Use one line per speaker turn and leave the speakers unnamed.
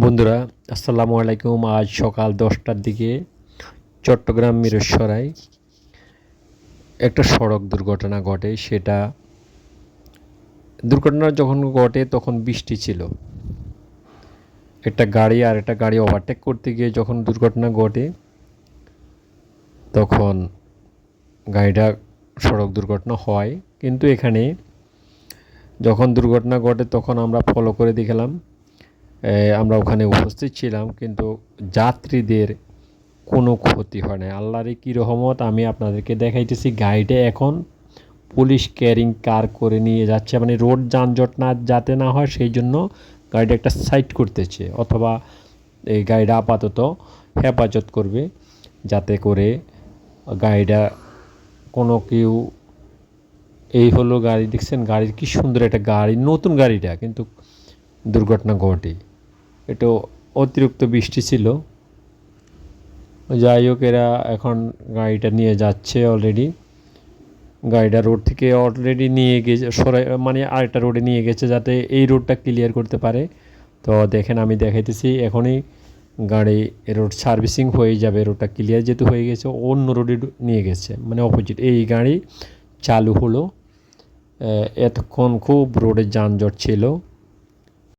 বন্ধুরা, আসসালামু আলাইকুম। আজ সকাল 10টার দিকে চট্টগ্রাম মিরসরাই একটা সড়ক দুর্ঘটনা ঘটে। সেটা দুর্ঘটনা যখন ঘটে তখন বৃষ্টি ছিল। একটা গাড়ি আর একটা গাড়ি ওভারটেক করতে গিয়ে যখন দুর্ঘটনা ঘটে তখন গাড়িটা সড়ক দুর্ঘটনা হয়। কিন্তু এখানে যখন দুর্ঘটনা ঘটে তখন আমরা ফলো করে দেখলাম, আমরা ওখানে উপস্থিত ছিলাম, কিন্তু যাত্রীদের কোনো ক্ষতি হয় না। আল্লাহরই কী রহমত। আমি আপনাদেরকে দেখাইতেছি গাড়িটা এখন পুলিশ ক্যারিং কার করে নিয়ে যাচ্ছে, মানে রোড যানজট না যাতে না হয় সেই জন্য গাড়িটা একটা সাইড করতেছে, অথবা এই গাড়িটা আপাতত হেফাজত করবে যাতে করে গাড়িটা কোনো কেউ এই হলো গাড়ি দেখছেন, গাড়ির কি সুন্দর একটা গাড়ি, নতুন গাড়িটা, কিন্তু দুর্ঘটনা ঘটে। এটা অতিরিক্ত বৃষ্টি ছিল। যাই হোক, এরা এখন গাড়িটা নিয়ে যাচ্ছে অলরেডি। গাড়িটা রোড থেকে অলরেডি নিয়ে গেছে সরাই, মানে আরেকটা রোডে নিয়ে গেছে যাতে এই রোডটা ক্লিয়ার করতে পারে। তো দেখেন, আমি দেখাইতেছি এখনই গাড়ি রোড সার্ভিসিং হয়ে যাবে। রোডটা ক্লিয়ার যেহেতু হয়ে গেছে, অন্য রোডে নিয়ে গেছে, মানে অপোজিট। এই গাড়ি চালু হলো। এতক্ষণ খুব রোডে যানজট ছিল।